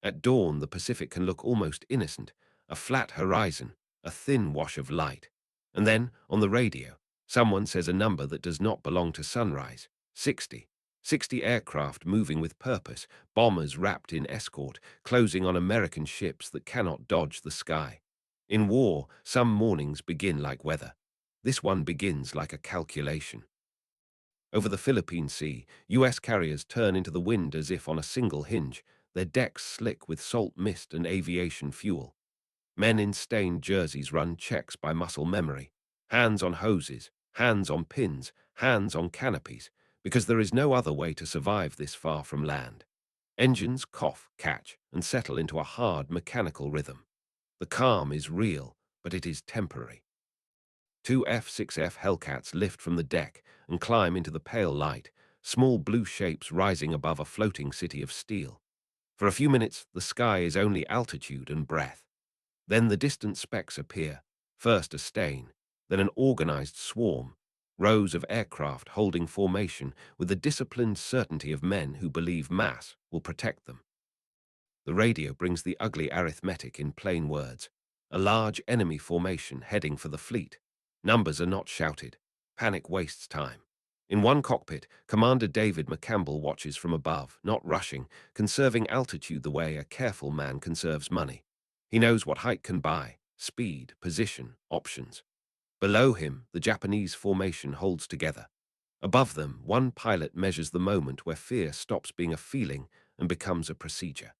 At dawn, the Pacific can look almost innocent, a flat horizon, a thin wash of light. And then, on the radio, someone says a number that does not belong to sunrise, 60. 60 aircraft moving with purpose, bombers wrapped in escort, closing on American ships that cannot dodge the sky. In war, some mornings begin like weather. This one begins like a calculation. Over the Philippine Sea, U.S. carriers turn into the wind as if on a single hinge, their decks slick with salt mist and aviation fuel. Men in stained jerseys run checks by muscle memory. Hands on hoses, hands on pins, hands on canopies, because there is no other way to survive this far from land. Engines cough, catch, and settle into a hard mechanical rhythm. The calm is real, but it is temporary. Two F-6F Hellcats lift from the deck and climb into the pale light, small blue shapes rising above a floating city of steel. For a few minutes, the sky is only altitude and breath. Then the distant specks appear, first a stain, then an organized swarm, rows of aircraft holding formation with the disciplined certainty of men who believe mass will protect them. The radio brings the ugly arithmetic in plain words. A large enemy formation heading for the fleet. Numbers are not shouted. Panic wastes time. In one cockpit, Commander David McCampbell watches from above, not rushing, conserving altitude the way a careful man conserves money. He knows what height can buy: speed, position, options. Below him, the Japanese formation holds together. Above them, one pilot measures the moment where fear stops being a feeling and becomes a procedure.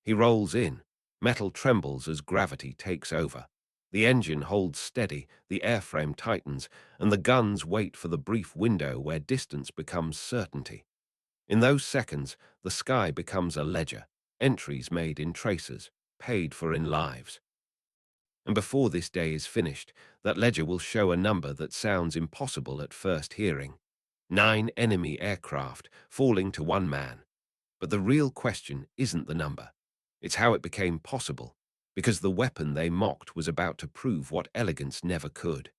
He rolls in. Metal trembles as gravity takes over. The engine holds steady, the airframe tightens, and the guns wait for the brief window where distance becomes certainty. In those seconds, the sky becomes a ledger, entries made in tracers, paid for in lives. And before this day is finished, that ledger will show a number that sounds impossible at first hearing. 9 enemy aircraft falling to one man. But the real question isn't the number. It's how it became possible, because the weapon they mocked was about to prove what elegance never could.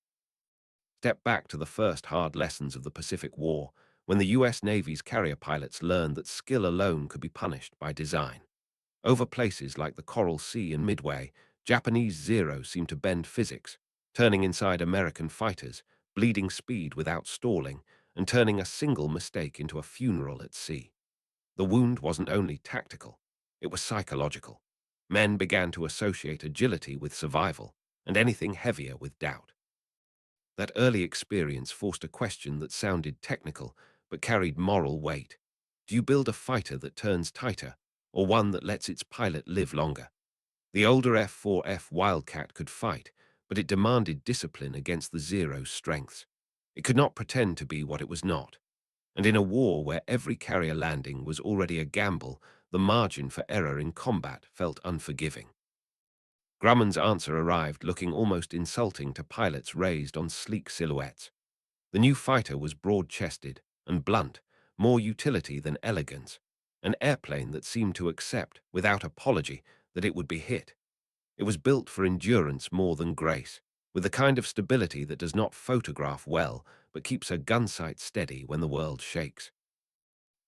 Step back to the first hard lessons of the Pacific War, when the U.S. Navy's carrier pilots learned that skill alone could be punished by design. Over places like the Coral Sea and Midway, Japanese Zeros seemed to bend physics, turning inside American fighters, bleeding speed without stalling, and turning a single mistake into a funeral at sea. The wound wasn't only tactical, it was psychological. Men began to associate agility with survival, and anything heavier with doubt. That early experience forced a question that sounded technical, but carried moral weight. Do you build a fighter that turns tighter, or one that lets its pilot live longer? The older F-4F Wildcat could fight, but it demanded discipline against the Zero's strengths. It could not pretend to be what it was not. And in a war where every carrier landing was already a gamble, the margin for error in combat felt unforgiving. Grumman's answer arrived looking almost insulting to pilots raised on sleek silhouettes. The new fighter was broad-chested and blunt, more utility than elegance, an airplane that seemed to accept, without apology, that it would be hit. It was built for endurance more than grace, with the kind of stability that does not photograph well, but keeps a gun sight steady when the world shakes.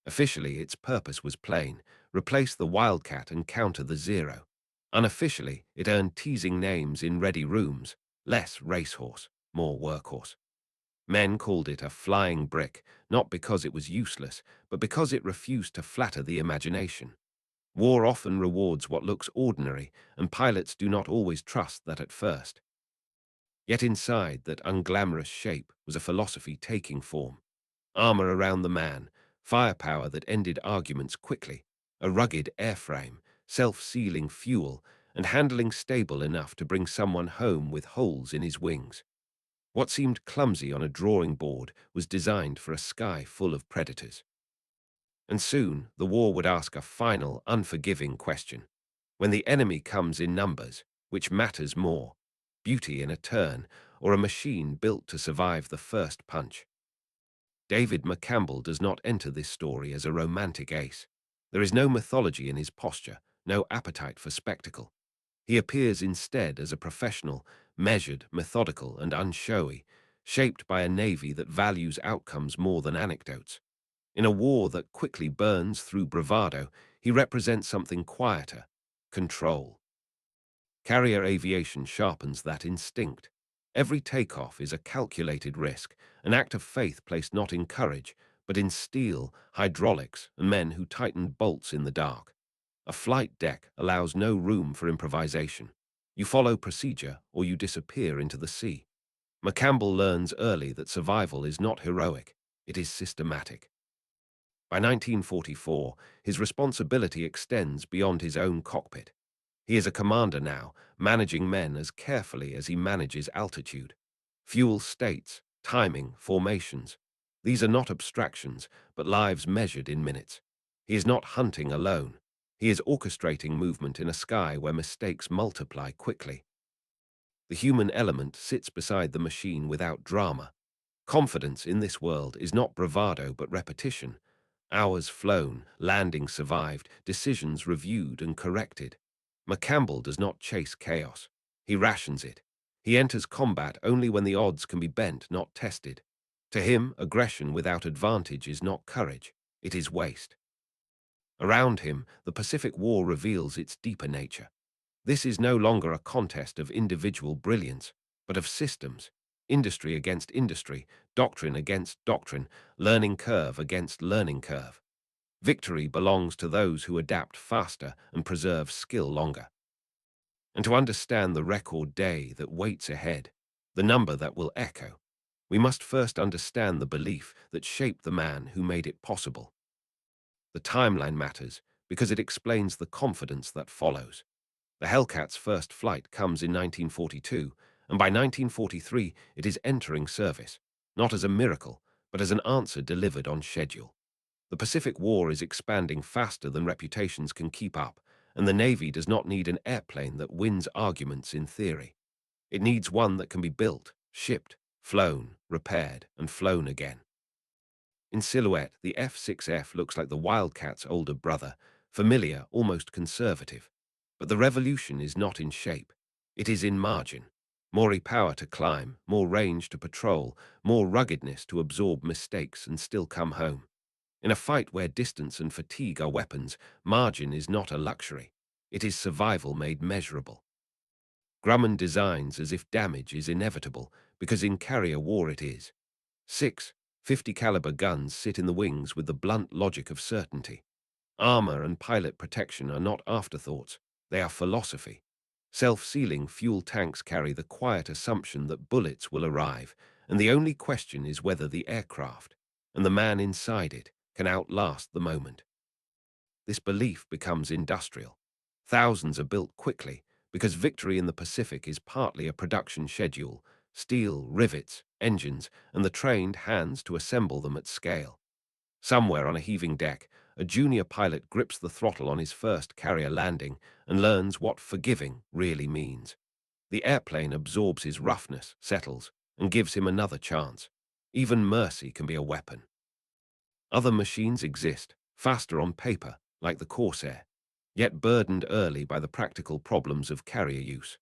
Officially, its purpose was plain: replace the Wildcat and counter the Zero. Unofficially, it earned teasing names in ready rooms: less racehorse, more workhorse. Men called it a flying brick, not because it was useless, but because it refused to flatter the imagination. War often rewards what looks ordinary, and pilots do not always trust that at first. Yet inside that unglamorous shape was a philosophy taking form. Armor around the man, firepower that ended arguments quickly, a rugged airframe, self-sealing fuel, and handling stable enough to bring someone home with holes in his wings. What seemed clumsy on a drawing board was designed for a sky full of predators. And soon the war would ask a final, unforgiving question. When the enemy comes in numbers, which matters more? Beauty in a turn, or a machine built to survive the first punch? David McCampbell does not enter this story as a romantic ace. There is no mythology in his posture, no appetite for spectacle. He appears instead as a professional, measured, methodical, and unshowy, shaped by a navy that values outcomes more than anecdotes. In a war that quickly burns through bravado, He represents something quieter: control. Carrier aviation sharpens that instinct. Every takeoff is a calculated risk, an act of faith placed not in courage, but in steel, hydraulics, and men who tighten bolts in the dark. A flight deck allows no room for improvisation. You follow procedure or you disappear into the sea. McCampbell learns early that survival is not heroic, it is systematic. By 1944, his responsibility extends beyond his own cockpit. He is a commander now, managing men as carefully as he manages altitude. Fuel states, timing, formations. These are not abstractions, but lives measured in minutes. He is not hunting alone. He is orchestrating movement in a sky where mistakes multiply quickly. The human element sits beside the machine without drama. Confidence in this world is not bravado but repetition. Hours flown, landings survived, decisions reviewed and corrected. McCampbell does not chase chaos. He rations it. He enters combat only when the odds can be bent, not tested. To him, aggression without advantage is not courage, it is waste. Around him, the Pacific War reveals its deeper nature. This is no longer a contest of individual brilliance, but of systems, industry against industry, doctrine against doctrine, learning curve against learning curve. Victory belongs to those who adapt faster and preserve skill longer. And to understand the record day that waits ahead, the number that will echo, we must first understand the belief that shaped the man who made it possible. The timeline matters because it explains the confidence that follows. The Hellcat's first flight comes in 1942, and by 1943 it is entering service, not as a miracle, but as an answer delivered on schedule. The Pacific War is expanding faster than reputations can keep up, and the Navy does not need an airplane that wins arguments in theory. It needs one that can be built, shipped, flown, repaired, and flown again. In silhouette, the F-6F looks like the Wildcat's older brother, familiar, almost conservative. But the revolution is not in shape. It is in margin. More power to climb, more range to patrol, more ruggedness to absorb mistakes and still come home. In a fight where distance and fatigue are weapons, margin is not a luxury. It is survival made measurable. Grumman designs as if damage is inevitable, because in carrier war it is. 6 50 caliber guns sit in the wings with the blunt logic of certainty. Armor and pilot protection are not afterthoughts, they are philosophy. Self-sealing fuel tanks carry the quiet assumption that bullets will arrive, and the only question is whether the aircraft, and the man inside it, can outlast the moment. This belief becomes industrial. Thousands are built quickly, because victory in the Pacific is partly a production schedule: steel, rivets, engines, and the trained hands to assemble them at scale. Somewhere on a heaving deck, a junior pilot grips the throttle on his first carrier landing and learns what forgiving really means. The airplane absorbs his roughness, settles, and gives him another chance. Even mercy can be a weapon. Other machines exist, faster on paper, like the Corsair, yet burdened early by the practical problems of carrier use.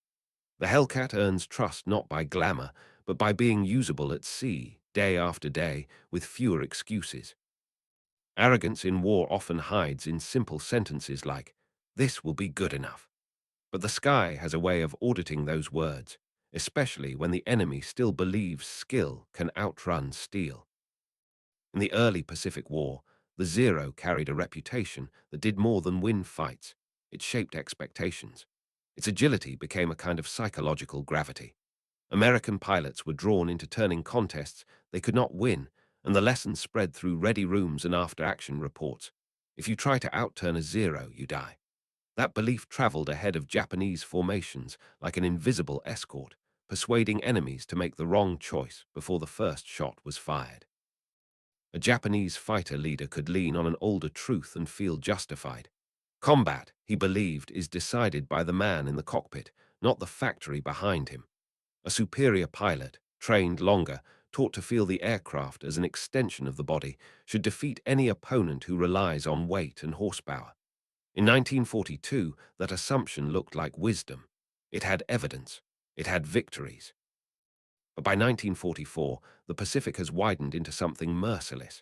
The Hellcat earns trust not by glamour, but by being usable at sea, day after day, with fewer excuses. Arrogance in war often hides in simple sentences like, "This will be good enough." But the sky has a way of auditing those words, especially when the enemy still believes skill can outrun steel. In the early Pacific War, the Zero carried a reputation that did more than win fights. It shaped expectations. Its agility became a kind of psychological gravity. American pilots were drawn into turning contests they could not win, and the lesson spread through ready rooms and after-action reports. If you try to outturn a Zero, you die. That belief traveled ahead of Japanese formations like an invisible escort, persuading enemies to make the wrong choice before the first shot was fired. A Japanese fighter leader could lean on an older truth and feel justified. Combat, he believed, is decided by the man in the cockpit, not the factory behind him. A superior pilot, trained longer, taught to feel the aircraft as an extension of the body, should defeat any opponent who relies on weight and horsepower. In 1942, that assumption looked like wisdom. It had evidence. It had victories. But by 1944, the Pacific has widened into something merciless.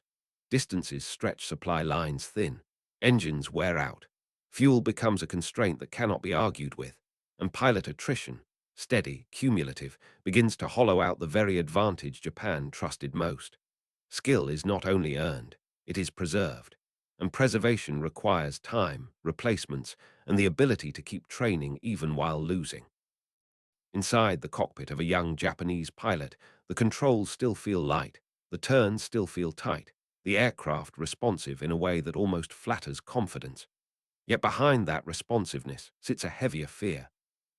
Distances stretch supply lines thin. Engines wear out. Fuel becomes a constraint that cannot be argued with, and pilot attrition, steady, cumulative, begins to hollow out the very advantage Japan trusted most. Skill is not only earned, it is preserved, and preservation requires time, replacements, and the ability to keep training even while losing. Inside the cockpit of a young Japanese pilot, the controls still feel light, the turns still feel tight, the aircraft responsive in a way that almost flatters confidence. Yet behind that responsiveness sits a heavier fear: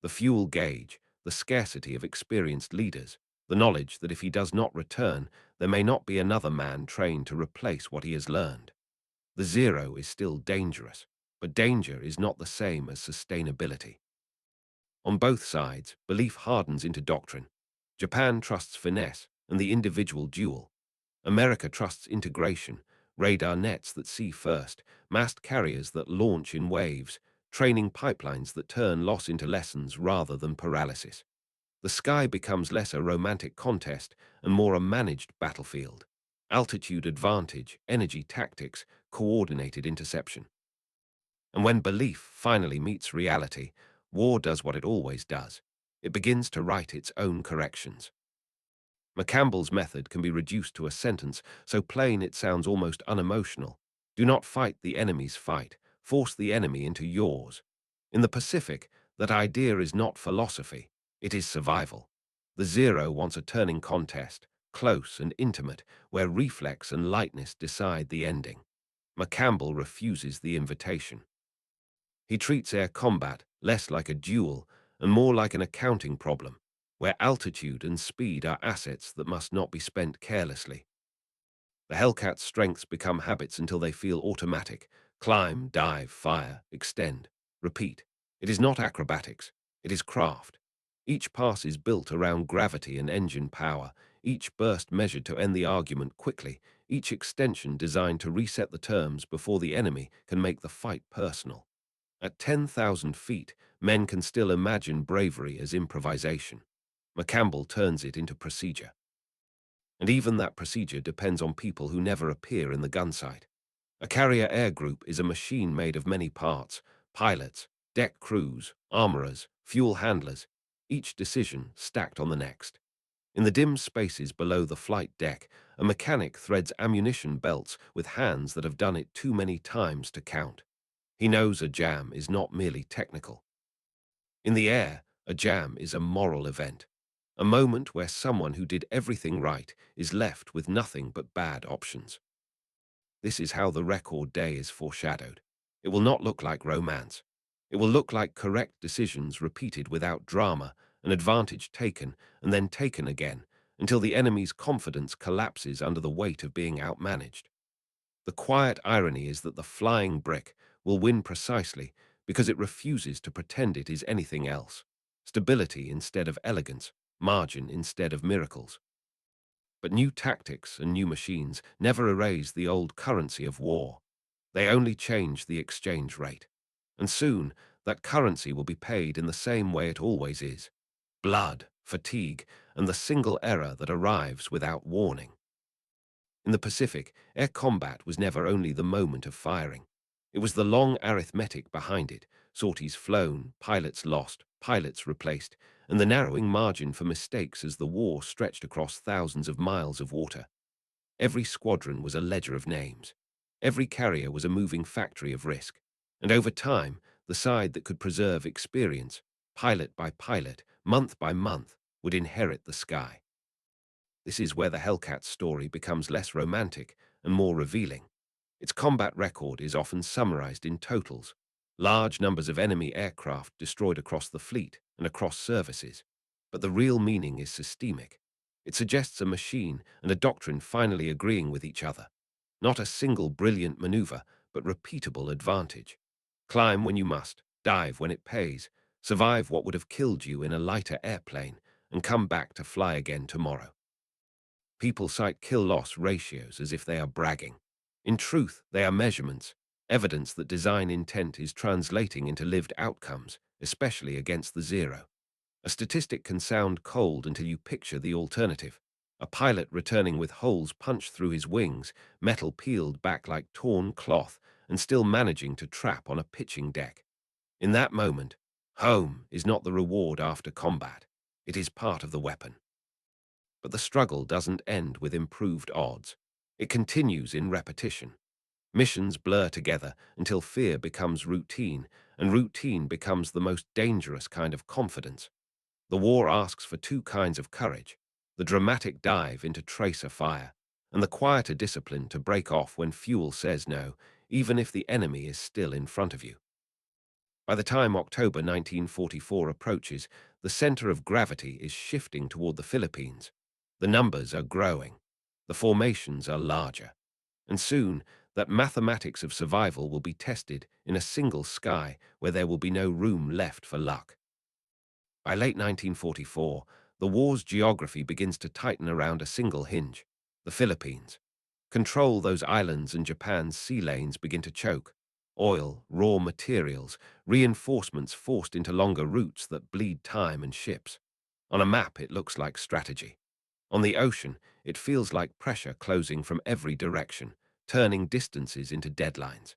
the fuel gauge, the scarcity of experienced leaders, the knowledge that if he does not return, there may not be another man trained to replace what he has learned. The Zero is still dangerous, but danger is not the same as sustainability. On both sides, belief hardens into doctrine. Japan trusts finesse and the individual duel. America trusts integration, radar nets that see first, massed carriers that launch in waves, training pipelines that turn loss into lessons rather than paralysis. The sky becomes less a romantic contest and more a managed battlefield. Altitude advantage, energy tactics, coordinated interception. And when belief finally meets reality, war does what it always does. It begins to write its own corrections. McCampbell's method can be reduced to a sentence so plain it sounds almost unemotional. Do not fight the enemy's fight. Force the enemy into yours. In the Pacific, that idea is not philosophy. It is survival. The Zero wants a turning contest, close and intimate, where reflex and lightness decide the ending. McCampbell refuses the invitation. He treats air combat less like a duel and more like an accounting problem, where altitude and speed are assets that must not be spent carelessly. The Hellcat's strengths become habits until they feel automatic: climb, dive, fire, extend, repeat. It is not acrobatics, it is craft. Each pass is built around gravity and engine power, each burst measured to end the argument quickly, each extension designed to reset the terms before the enemy can make the fight personal. At 10,000 feet, men can still imagine bravery as improvisation. McCampbell turns it into procedure. And even that procedure depends on people who never appear in the gunsight. A carrier air group is a machine made of many parts: pilots, deck crews, armorers, fuel handlers, each decision stacked on the next. In the dim spaces below the flight deck, a mechanic threads ammunition belts with hands that have done it too many times to count. He knows a jam is not merely technical. In the air, a jam is a moral event, a moment where someone who did everything right is left with nothing but bad options. This is how the record day is foreshadowed. It will not look like romance. It will look like correct decisions repeated without drama, an advantage taken and then taken again, until the enemy's confidence collapses under the weight of being outmanaged. The quiet irony is that the flying brick will win precisely because it refuses to pretend it is anything else: stability instead of elegance, margin instead of miracles. But new tactics and new machines never erase the old currency of war. They only change the exchange rate. And soon, that currency will be paid in the same way it always is: blood, fatigue, and the single error that arrives without warning. In the Pacific, air combat was never only the moment of firing. It was the long arithmetic behind it: sorties flown, pilots lost, pilots replaced, and the narrowing margin for mistakes as the war stretched across thousands of miles of water. Every squadron was a ledger of names. Every carrier was a moving factory of risk. And over time, the side that could preserve experience, pilot by pilot, month by month, would inherit the sky. This is where the Hellcat story becomes less romantic and more revealing. Its combat record is often summarized in totals: large numbers of enemy aircraft destroyed across the fleet and across services. But the real meaning is systemic. It suggests a machine and a doctrine finally agreeing with each other. Not a single brilliant maneuver, but repeatable advantage. Climb when you must, dive when it pays, survive what would have killed you in a lighter airplane, and come back to fly again tomorrow. People cite kill-loss ratios as if they are bragging. In truth, they are measurements, evidence that design intent is translating into lived outcomes, especially against the Zero. A statistic can sound cold until you picture the alternative: a pilot returning with holes punched through his wings, metal peeled back like torn cloth, and still managing to trap on a pitching deck. In that moment, home is not the reward after combat. It is part of the weapon. But the struggle doesn't end with improved odds. It continues in repetition. Missions blur together until fear becomes routine, and routine becomes the most dangerous kind of confidence. The war asks for two kinds of courage: the dramatic dive into tracer fire, and the quieter discipline to break off when fuel says no, even if the enemy is still in front of you. By the time October 1944 approaches, the center of gravity is shifting toward the Philippines. The numbers are growing. The formations are larger. And soon, that mathematics of survival will be tested in a single sky where there will be no room left for luck. By late 1944, the war's geography begins to tighten around a single hinge: the Philippines. Control those islands and Japan's sea lanes begin to choke. Oil, raw materials, reinforcements forced into longer routes that bleed time and ships. On a map, it looks like strategy. On the ocean, it feels like pressure closing from every direction, turning distances into deadlines.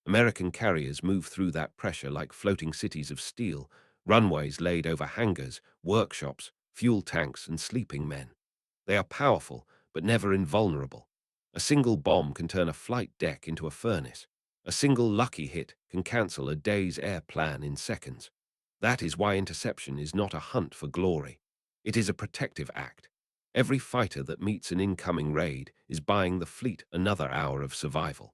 American carriers move through that pressure like floating cities of steel, runways laid over hangars, workshops, fuel tanks, and sleeping men. They are powerful, but never invulnerable. A single bomb can turn a flight deck into a furnace. A single lucky hit can cancel a day's air plan in seconds. That is why interception is not a hunt for glory. It is a protective act. Every fighter that meets an incoming raid is buying the fleet another hour of survival.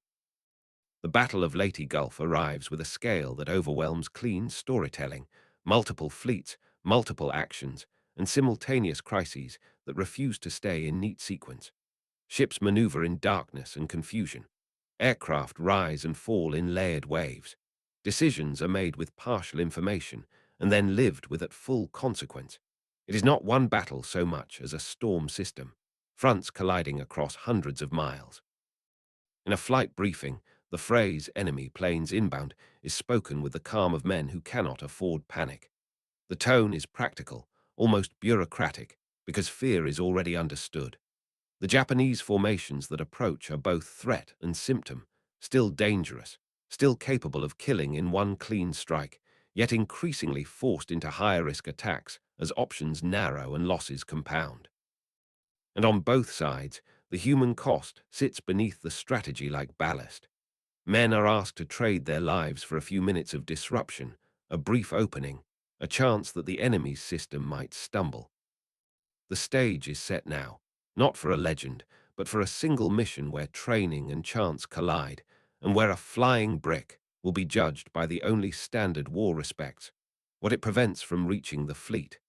The Battle of Leyte Gulf arrives with a scale that overwhelms clean storytelling: multiple fleets, multiple actions, and simultaneous crises that refuse to stay in neat sequence. Ships maneuver in darkness and confusion. Aircraft rise and fall in layered waves. Decisions are made with partial information and then lived with at full consequence. It is not one battle so much as a storm system, fronts colliding across hundreds of miles. In a flight briefing, the phrase "enemy planes inbound" is spoken with the calm of men who cannot afford panic. The tone is practical, almost bureaucratic, because fear is already understood. The Japanese formations that approach are both threat and symptom: still dangerous, still capable of killing in one clean strike, yet increasingly forced into higher-risk attacks as options narrow and losses compound. And on both sides, the human cost sits beneath the strategy like ballast. Men are asked to trade their lives for a few minutes of disruption, a brief opening, a chance that the enemy's system might stumble. The stage is set now, not for a legend, but for a single mission where training and chance collide, and where a flying brick will be judged by the only standard war respects: what it prevents from reaching the fleet.